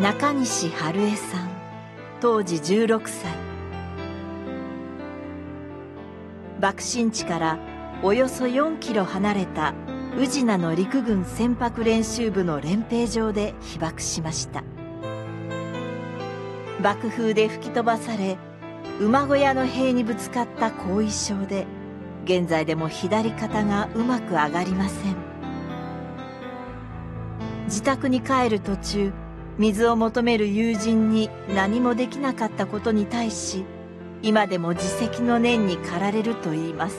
中西春江さん、当時16歳。爆心地からおよそ4キロ離れた宇品の陸軍船舶練習部の練兵場で被爆しました。爆風で吹き飛ばされ、馬小屋の塀にぶつかった後遺症で、現在でも左肩がうまく上がりません。自宅に帰る途中、水を求める友人に何もできなかったことに対し、今でも自責の念に駆られると言います。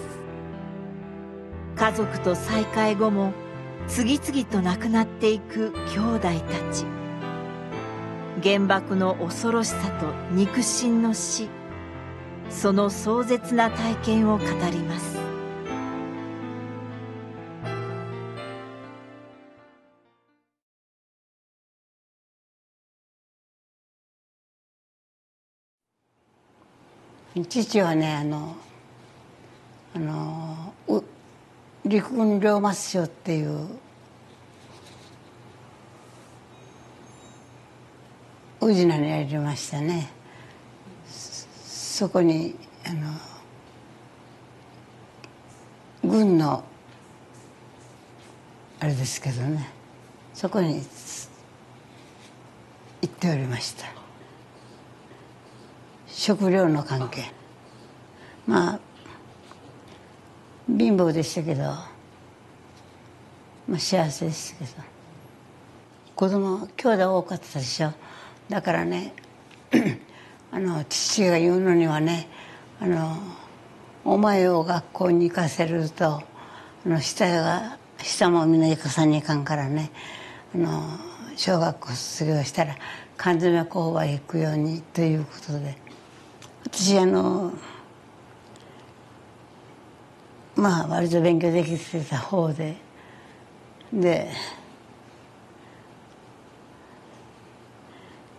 家族と再会後も次々と亡くなっていく兄弟たち。原爆の恐ろしさと肉親の死、その壮絶な体験を語ります。父はね、陸軍領末省っていう宇品にありましたね。そこに軍のあれですけどね、そこに行っておりました。食料の関係、まあ貧乏でしたけど、まあ、幸せでしたけど、子供兄弟多かったでしょ。だからね父が言うのにはね、お前を学校に行かせると下もみんな行かさにいかんからね、小学校卒業したら缶詰工場へ行くようにということで、私まあ割と勉強できてた方で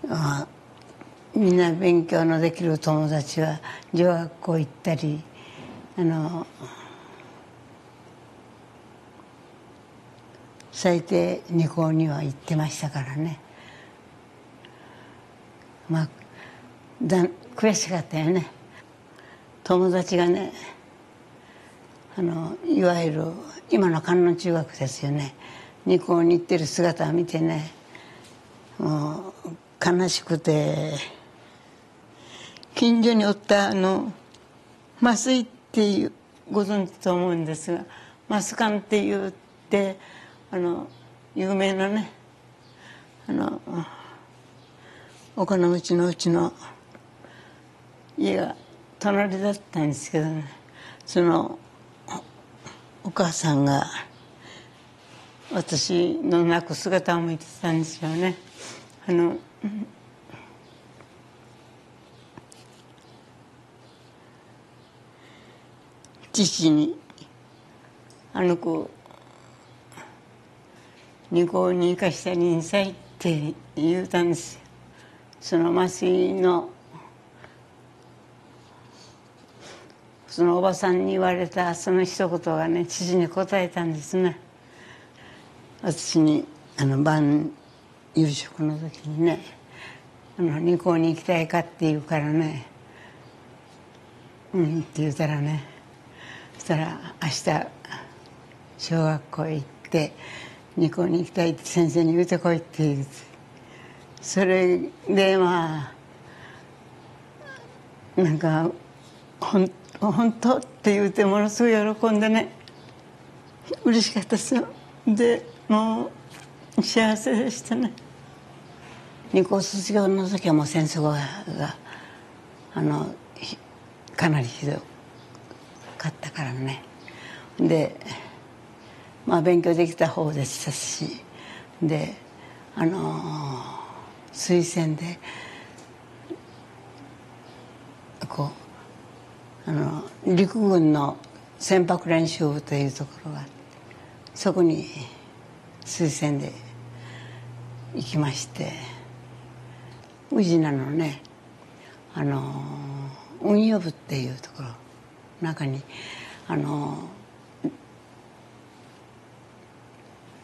まあみんな勉強のできる友達は女学校行ったり最低2校には行ってましたからね。まあ悔しかったよね。友達がねいわゆる今の観音中学ですよね、2校に行ってる姿を見てね、もう悲しくて、近所におった増井っていうご存知と思うんですが、増館って言って有名なねお金持ちのうちの家が隣だったんですけどね、そのお母さんが私の泣く姿を見てたんですよね。父に子2校に行かしたりんさいって言うたんですよ。その麻酔のそのおばさんに言われたその一言がね、父に答えたんですね。私に晩夕食の時にね2校に行きたいかって言うからね、うんって言うたらね、そしたら明日小学校へ行って2校に行きたいって先生に言うてこいって言うて、それでまあなんか本当って言うてものすごい喜んでね、嬉しかったですよ。でもう幸せでしたね。2校卒業の時はもう戦争がかなりひどかったからね。でまあ勉強できた方でしたし、で推薦でこう陸軍の船舶練習部というところがあって、そこに推薦で行きまして、宇品のね運輸部っていうところ中に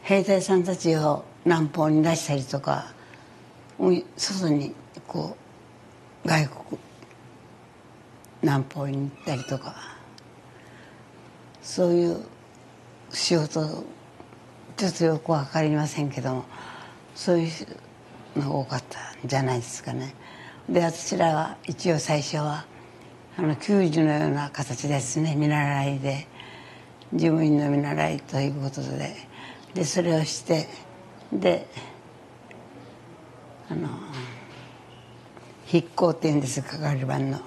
兵隊さんたちを南方に出したりとか外にこう外国南方に行ったりとか、そういう仕事ちょっとよく分かりませんけども、そういうのが多かったんじゃないですかね。で私らは一応最初は給仕のような形ですね、見習いで事務員の見習いということでそれをしてで筆行っていうんです、係番の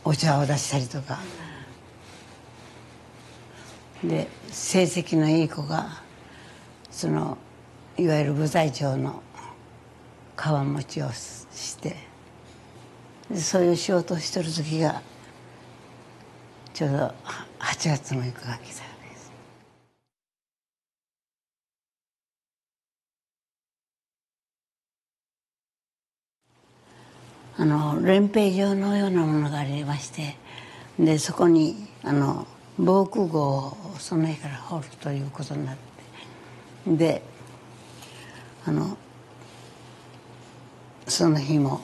お茶を出したりとかで、成績のいい子がいわゆる部隊長のかばん持ちをしてで、そういう仕事をしてる時がちょうど8月6日が来たわけです。練兵場のようなものがありまして、でそこに防空壕をその日から掘るということになって、でその日も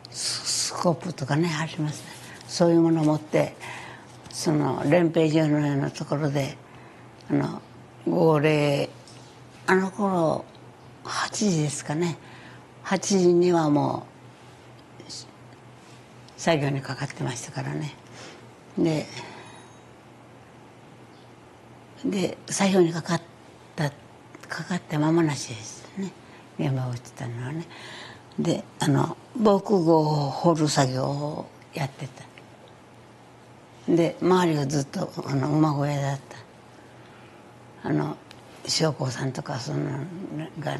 スコープとかねありますね、そういうものを持って練兵場のようなところで号令頃8時ですかね、8時にはもう作業にかかってましたからね。で作業にかかって間もなしですね、現場を打ってたのはね。で防空壕を掘る作業をやってた。で周りがずっと馬小屋だった。将校さんとかそのが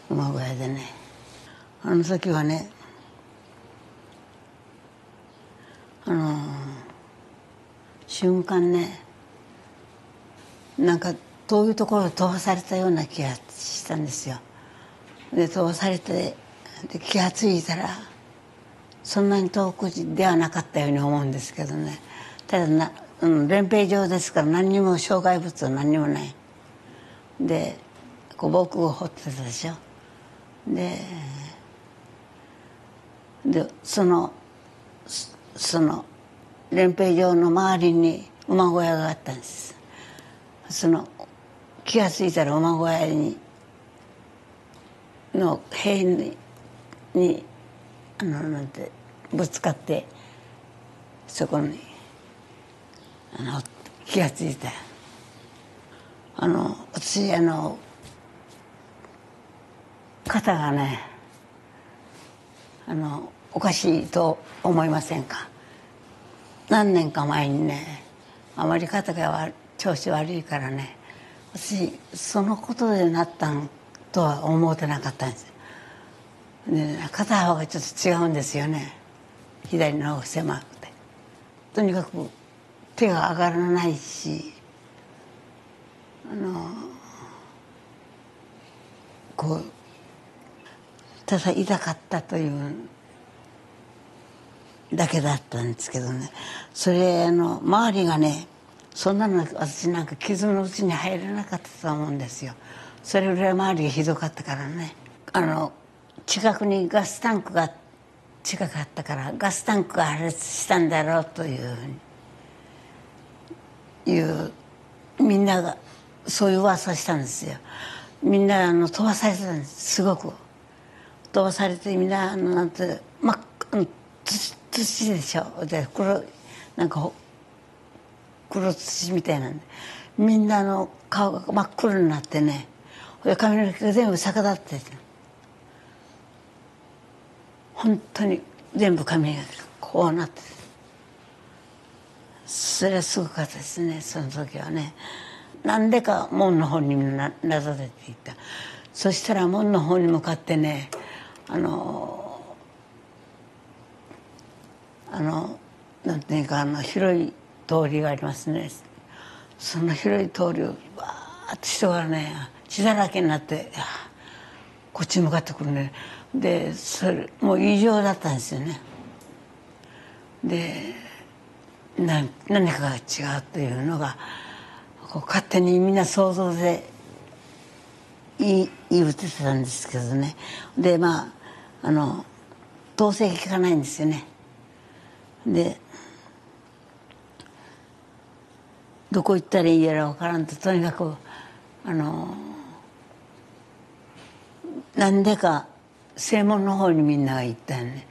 馬小屋でね、あの時はね瞬間ね、なんか遠いところを飛ばされたような気がしたんですよ。で飛ばされてで気が付いたらそんなに遠くではなかったように思うんですけどね。ただ練兵場ですから何にも障害物は何にもない。で防空壕を掘ってたでしょ。でその練兵場の周りに馬小屋があったんです。気が付いたら馬小屋の塀になんてぶつかってそこに気が付いた。私肩がねおかしいと思いませんか。何年か前にね、あまり肩が調子悪いからね、私そのことでなったんとは思ってなかったんです。で肩幅がちょっと違うんですよね、左の方が狭くて。とにかく手が上がらないし、こうただ痛かったというだけだったんですけどね。それ周りがね、そんなの私なんか傷のうちに入れなかったと思うんですよ。それぐらい周りがひどかったからね。近くにガスタンクが近かったからガスタンクが破裂したんだろうというみんながそういう噂したんですよ。みんな飛ばされてたんです。すごく飛ばされて、みんななんて土でしょ。でなんか黒土みたいなんで、みんな顔が真っ黒になってね、髪の毛が全部逆立ってて、本当に全部髪がこうなってて、それはすごかったですね、その時はね。なんでか門の方になだれていった。そしたら門の方に向かってね、なんていうか広い通りがありますね。その広い通りをバーッと人がね血だらけになってこっちに向かってくるね。でそれもう異常だったんですよね。で何かが違うというのがこう勝手にみんな想像で言ってたんですけどね。でまあ統制が効かないんですよね。でどこ行ったらいいやら分からんと、とにかくなんでか正門の方にみんなが行ったんで、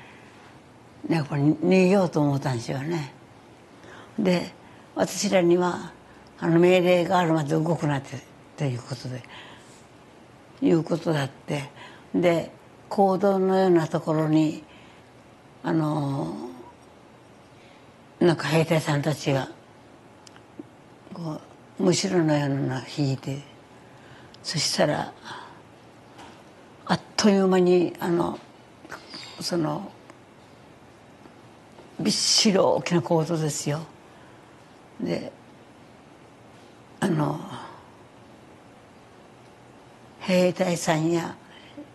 やっぱり逃げようと思ったんですよね。で私らには命令があるまで動くなってということだって、で講堂のようなところになんか兵隊さんたちがこうむしろのようなのを引いて、そしたらあっという間にびっしり大きな講堂ですよ。で兵隊さんや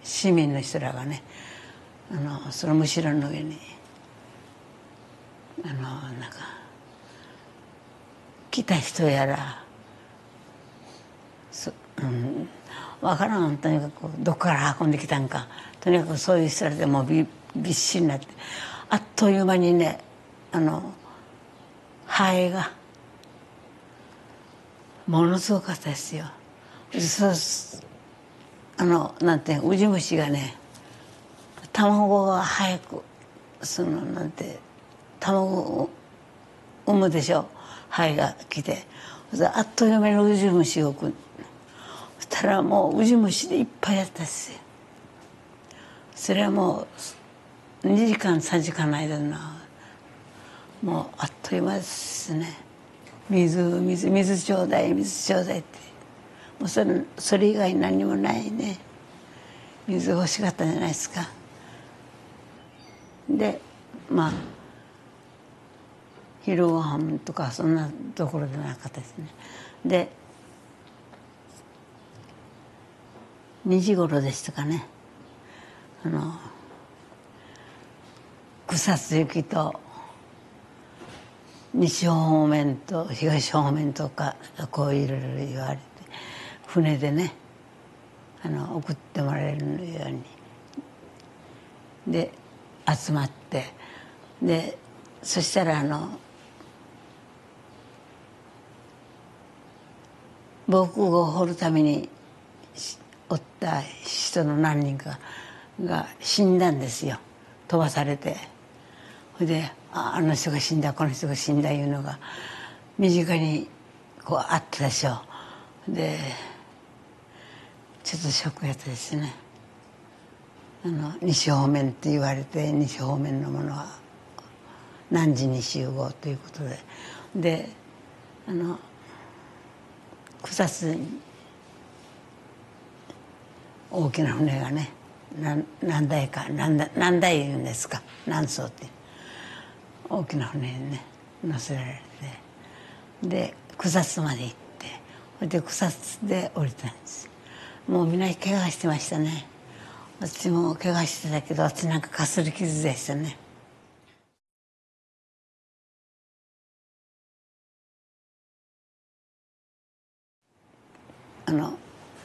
市民の人らがねそのむしろの上になんか来た人やら分からん、とにかくどこから運んできたんか、とにかくそういう人らでもうびっしりになって、あっという間にね肺がものすごかったですよ。なんてウジ虫がね、卵が早くなんて卵を産むでしょ、肺が来て、あっという間にウジ虫をそしたらもうウジ虫でいっぱいだったですよ。それはもう2時間3時間の間のもうあっという間ですね。水ちょうだい水ちょうだいって、もうそれ以外何もないね。水欲しかったんじゃないですか。でまあ昼ご飯とかそんなところでなかったですね。で2時頃でしたかね、草津行きと西方面と東方面とかこういろいろ言われて、船でね送ってもらえるようにで集まって、でそしたら防空壕を掘るためにおった人の何人かが死んだんですよ、飛ばされて。それであの人が死んだこの人が死んだいうのが身近にこうあったでしょう。でちょっとショックやったですね。西方面って言われて、西方面のものは何時に集合ということで、草津に大きな船がね何台言うんですか、何艘って大きな船にね乗せられて、で草津まで行って、それで草津で降りたんです。もうみんな怪我してましたね。私も怪我してたけど、私なんかかすり傷でしたね。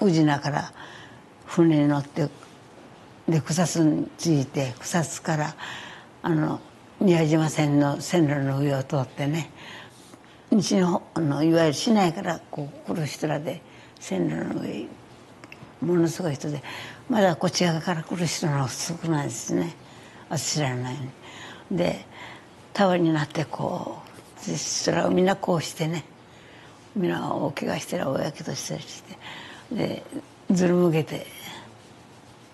宇品から船に乗ってで草津に着いて、草津から宮島線の線路の上を通ってね、西のいわゆる市内からこう来る人らで、線路の上ものすごい人で、まだこっち側から来る人の少ないですね、私知らないように。で束になってこうそれをみんなこうしてね、みんな大怪我したり大やけどしたりして、でずるむけて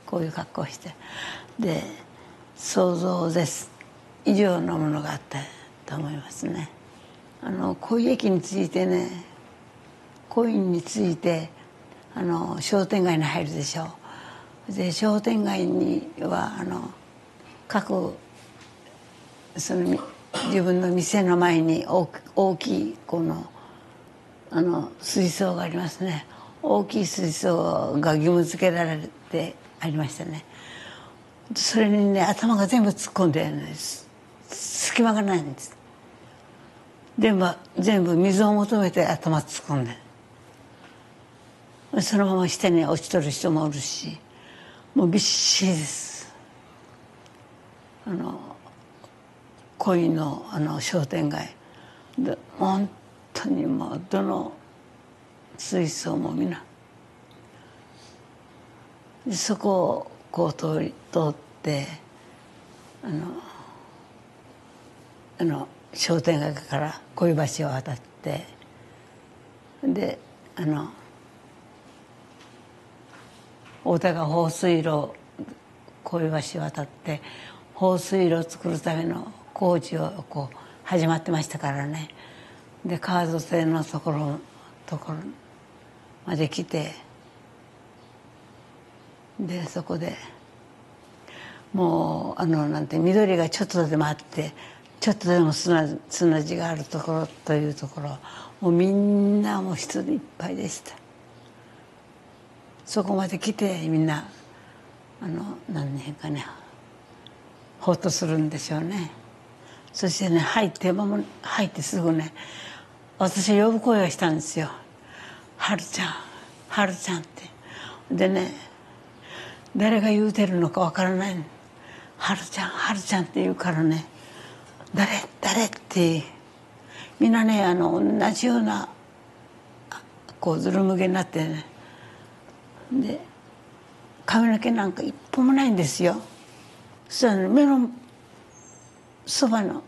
こういう格好をして、で想像を絶す以上のものがあったと思いますね。小井駅についてね、小井について商店街に入るでしょう。で商店街には各自分の店の前に大きいこの水槽がありますね。大きい水槽が義務付けられてありましたね。それにね頭が全部突っ込んでるんです。隙間がないんです。全部水を求めて頭突っ込んで、そのまま下に落ちとる人もおるし、もうびっしりです。恋の商店街で、本当にもうどの水槽も皆そこをこう通って商店街から恋橋を渡って、で太田が放水路、恋橋を渡って放水路を作るための工事をこう始まってましたからね。で川土線のところまで来て、でそこでもうなんて緑がちょっとでもあって、ちょっとでも砂地があるところというところ、もうみんなもう人でいっぱいでした。そこまで来てみんな何年かねほっとするんでしょうね。そしてね入ってすぐね、私呼ぶ声をしたんですよ。はるちゃん、はるちゃんって。でね、誰が言うてるのかわからないの。はるちゃん、はるちゃんって言うからね、誰ってみんなね同じようなこうずるむげになってね、で髪の毛なんか一本もないんですよ。そしたらね、目のそばの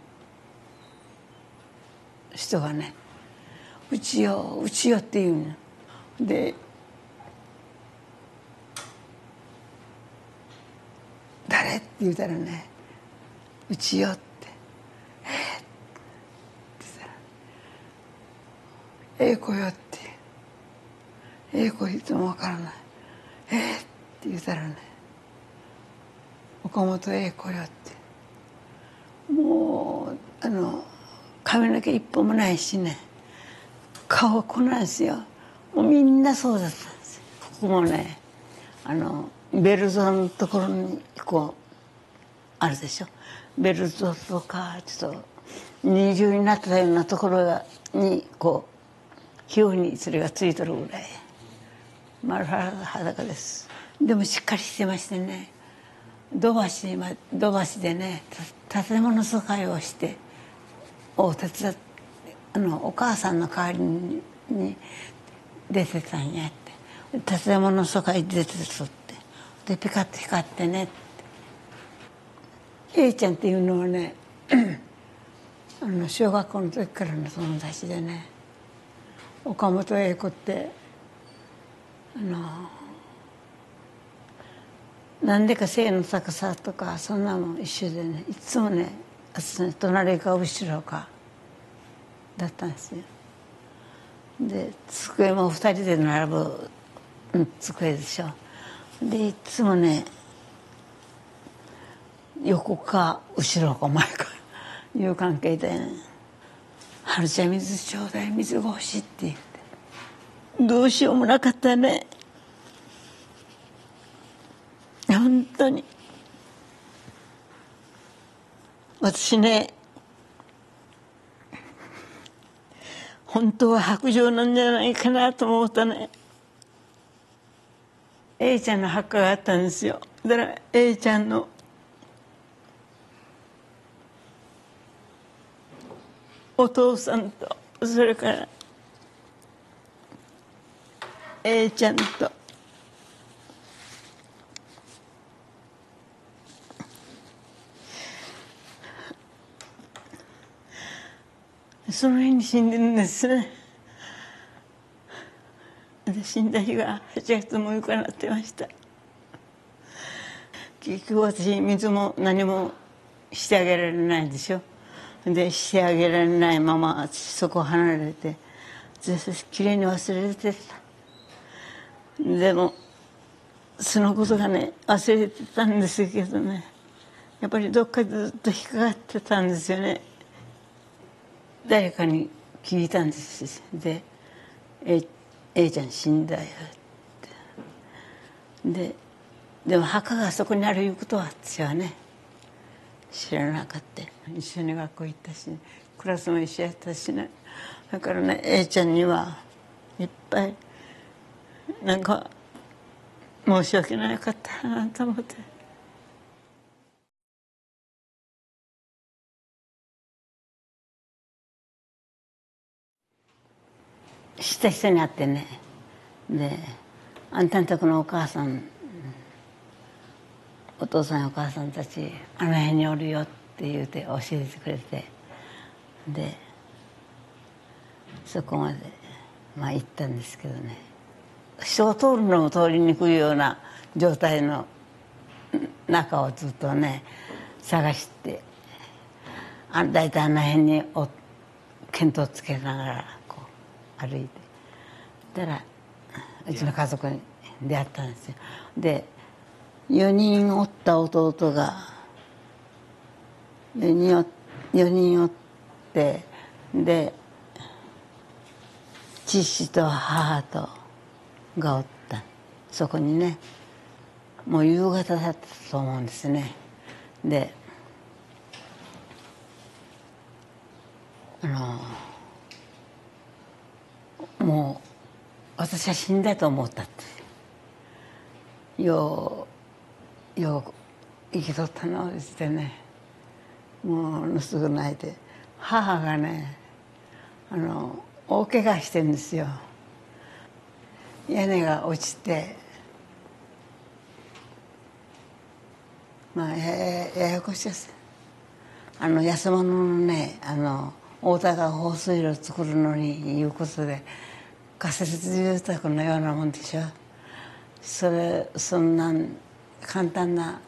人がね「うちようちよ」って言うので、誰って言うたらね「うちよ」って「って言ったら「英子よ」って「英子いつもわからない」って言ったらね「岡本英子よ」って、もう髪の毛一本もないしね、顔はこんなんですよ。もうみんなそうだったんですよ。ここもねベルトのところにこうあるでしょ。ベルトとかちょっと二重になったようなところにこう皮膚にそれがついとるぐらい丸裸です。でもしっかりしてましてね、土橋でね建物疎開をしてを手伝って、お母さんの代わりに出てたんやって、建物疎開出てとって、でピカッと光ってねって、Aちゃんっていうのはね小学校の時からの友達でね、岡本英子ってなんでか背の高さとかそんなもん一緒でね、いつもね隣か後ろかだったんですよ。で机も2人で並ぶ机でしょ。でいつもね横か後ろか前かいう関係でね「はるちゃん水ちょうだい、水が欲しい」って言って、どうしようもなかったね本当に。私ね本当は白状なんじゃないかなと思ったね。A ちゃんの墓があったんですよ。だから A ちゃんのお父さんとそれから A ちゃんとその日に死んでるんですね。で死んだ日が8月6日になってました。結局私水も何もしてあげられないでしょ。でしてあげられないままそこを離れてきれいに忘れてた。でもそのことがね忘れてたんですけどね、やっぱりどっかでずっと引っかかってたんですよね。誰かに聞いたんです。でA ちゃん死んだよって。でも墓がそこにあるいうことは私はね知らなかった。一緒に学校行ったし、クラスも一緒やったしね。だからね A ちゃんにはいっぱいなんか申し訳なかったなと思って。知った人に会ってね、であんたんとこのお母さん、お父さんやお母さんたちあの辺におるよって言うて教えてくれて、でそこまで行ったんですけどね、人が通るのも通りにくいような状態の中をずっとね探して、大体あの辺に見当つけながらこう歩いてたらうちの家族に出会ったんですよ。で4人おった弟が4人おって、で父と母とがおった。そこにね、もう夕方だったと思うんですね。でもう私は死んだと思ったって、よう生きとったのってね、ものすごく泣いて、母がね大怪我してるんですよ。屋根が落ちて、ややこしいです。安物のね太田が放水路を作るのにいうことで仮設住宅のようなもんでしょ。そんな簡単な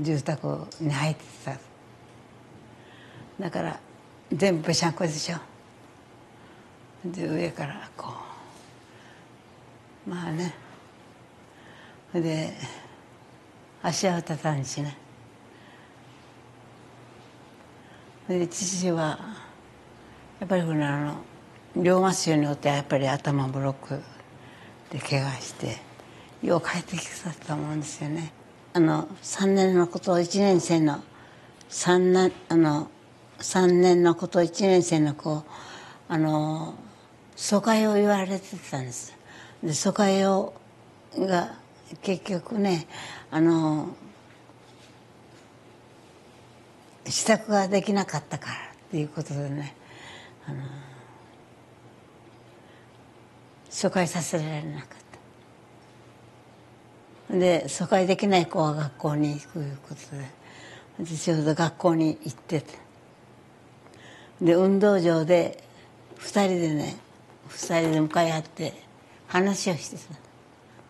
住宅に入ってた。だから全部ぺしゃんこでしょ。で上からこうで足は立たんしね。で父はやっぱり両麻酔によってやっぱり頭ブロックで怪我してよう帰ってきたと思うんですよね。3年のこと1年生の3年のこと1年生の子疎開を言われてたんです。で疎開が結局ね支度ができなかったからっていうことでね疎開させられなかった。で疎開できない子は学校に行くということで、私ちょうど学校に行ってて、で運動場で2人で向かい合って話をしてた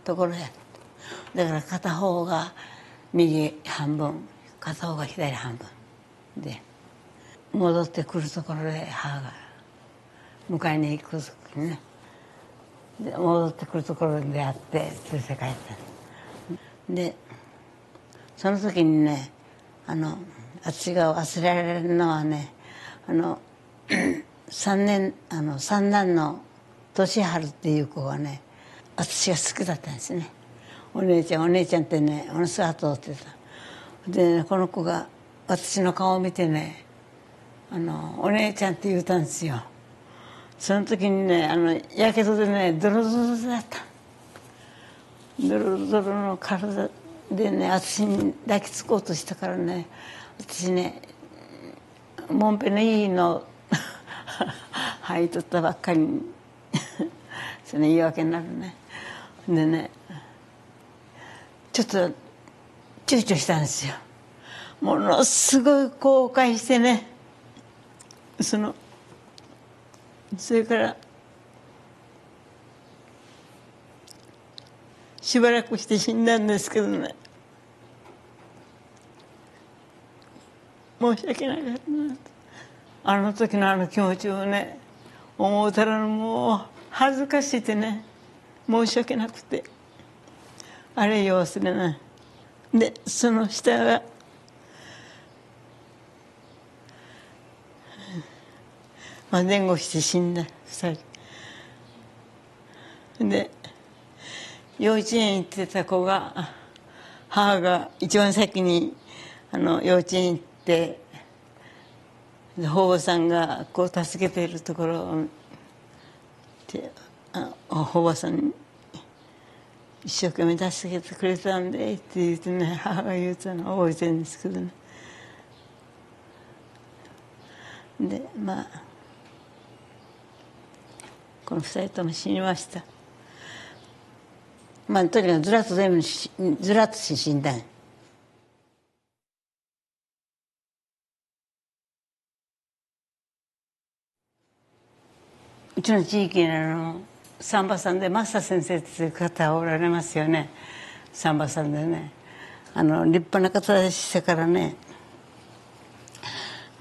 ところや。だから片方が右半分片方が左半分で戻ってくるところで母が迎えに行く時にね、で戻ってくるところで出会って連れて帰った。でその時にね私が忘れられるのはね三男の俊春っていう子がね私が好きだったんですね。お姉ちゃんってねものすごい後を追ってた。で、ね、この子が私の顔を見てねお姉ちゃんって言うたんですよ。その時にねやけどでねドロドロだった。ドロドロの体でね私に抱きつこうとしたからね、私ねもんぺのいいの履いとったばっかりにそれ言い訳になるね。でねちょっと躊躇したんですよ。ものすごい後悔してね、それからしばらくして死んだんですけどね、申し訳なかったなと。あの時の気持ちをね思うたらもう恥ずかしいてね申し訳なくてあれよ忘れない。でその下が前後して死んだ2人で、幼稚園行ってた子が母が一番先に幼稚園行って保護さんがこう助けているところをおばさんに一生懸命助けてくれたんでって言ってね、母が言うたのを覚えてるんですけどね。でまあこの2人とも死にました。まあとにかくずらっと全部ずらっと死んだん。うちの地域に産婆さんで増田先生っていう方がおられますよね。産婆さんでね、立派な方でしてからね、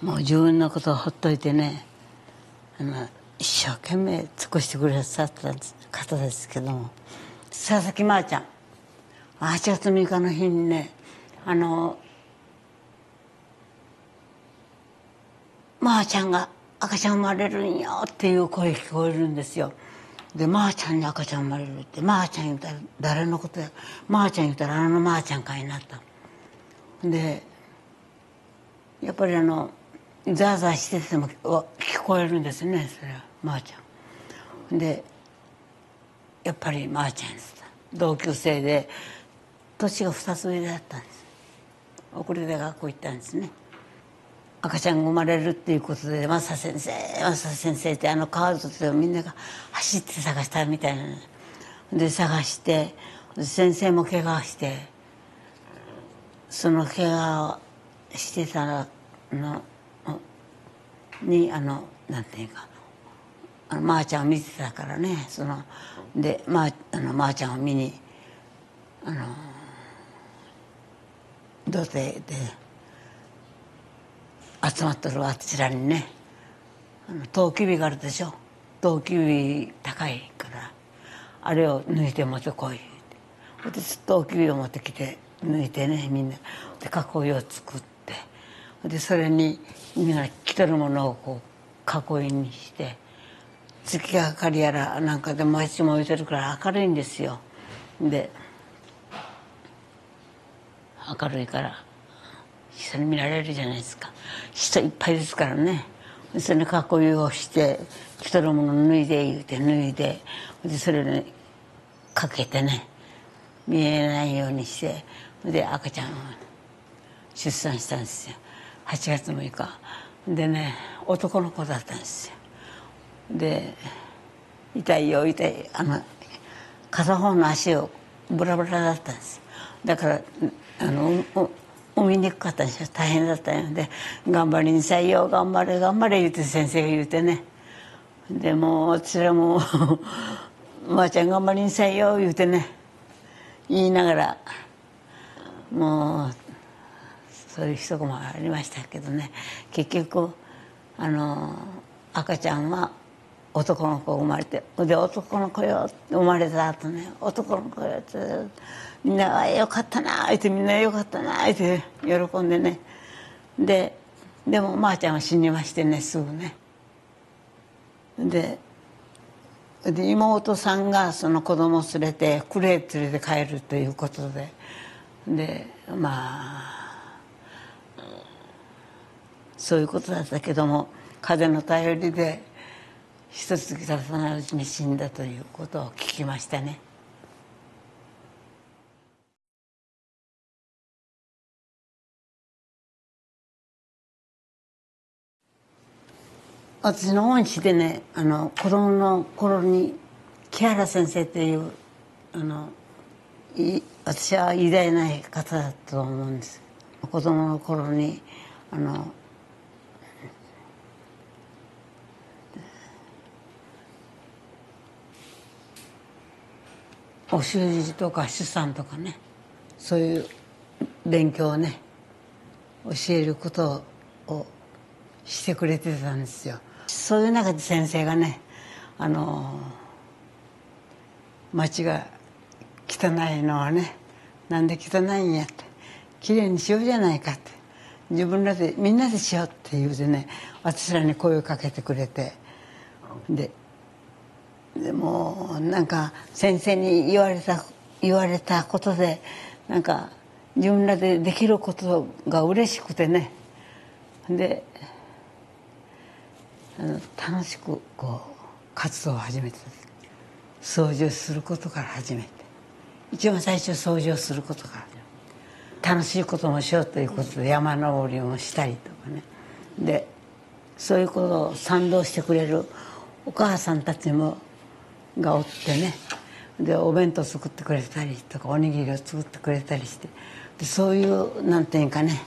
もう自分のことをほっといてね、一生懸命尽くしてくださった方ですけども、佐々木まーちゃん、8月6日の日にね、まーちゃんが赤ちゃん生まれるんよっていう声聞こえるんですよ。で、まーちゃんに赤ちゃん生まれるって、まーちゃん言うたら誰のことや、まーちゃん言うたらまーちゃんかいなった。でやっぱりザーザーしてても聞こえるんですね、それはまーちゃんで、やっぱりまーちゃんです同級生で年が2つ上だったんです。遅れて学校行ったんですね。赤ちゃんが生まれるっていうことで、マサ先生マサ先生って川沿ってみんなが走って探したみたいな。で探して、先生も怪我してその怪我をしてたのになんていうかまーちゃんを見てたからね、でまーちゃんを見に土手で集まってるあちらにね、トウキビがあるでしょ。トウキビ高いからあれを抜いて持ってこいって、でトウキビを持ってきて抜いてね、みんなで囲いを作って、でそれにみんな着てるものをこう囲いにして、月明かりやらなんかで毎日燃えてるから明るいんですよ。で明るいから人に見られるじゃないですか。人いっぱいですからね。それに囲いをして着てるもの脱いで言うて脱いで、でそれにかけてね、見えないようにして、で赤ちゃんを出産したんですよ、8月6日でね、男の子だったんですよ。で痛いよ痛い、片方の足をブラブラだったんです。だから産みにくかったんですよ。大変だったので「頑張りなさいよ頑張れ頑張れ」言うて先生が言うてね、でもう私らも「おばあちゃん頑張りなさいよ」言うてね言いながら、もうそういう一コマありましたけどね、結局赤ちゃんは男の子が生まれて、で男の子よって生まれた後ね、男の子よってみんな「よかったな」って、みんな「よかったな」って喜んでね、でもまーちゃんは死にましてね、すぐね。で妹さんがその子供を連れて呉へ連れて帰るということでまあそういうことだったけども、風の便りで一月経たないうちに死んだということを聞きましたね。私の恩師でね、子供の頃に木原先生っていう私は偉大な方だと思うんです。子供の頃にお習字とか出産とかね、そういう勉強をね教えることをしてくれてたんですよ。そういう中で先生がね、町が汚いのはね、なんで汚いんやって、きれいにしようじゃないかって、自分らでみんなでしようって言うてね、私らに声をかけてくれて、でもなんか先生に言われたことで、なんか自分らでできることが嬉しくてね、で楽しくこう活動を始めて掃除をすることから始めて、一番最初掃除をすることから、楽しいこともしようということで山登りもしたりとかね、でそういうことを賛同してくれるお母さんたちもがおってね、でお弁当作ってくれたりとかおにぎりを作ってくれたりして、でそういうなんていうかね、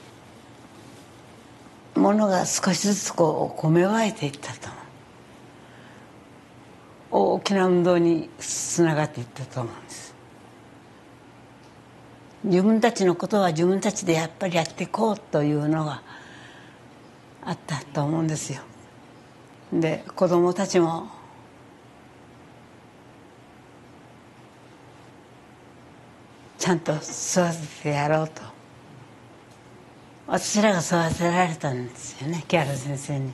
ものが少しずつこう芽生えていったと思う。大きな運動につながっていったと思うんです。自分たちのことは自分たちでやっぱりやっていこうというのがあったと思うんですよ。で子供たちもちゃんと育ててやろうと、私らが育てられたんですよね、木原先生に。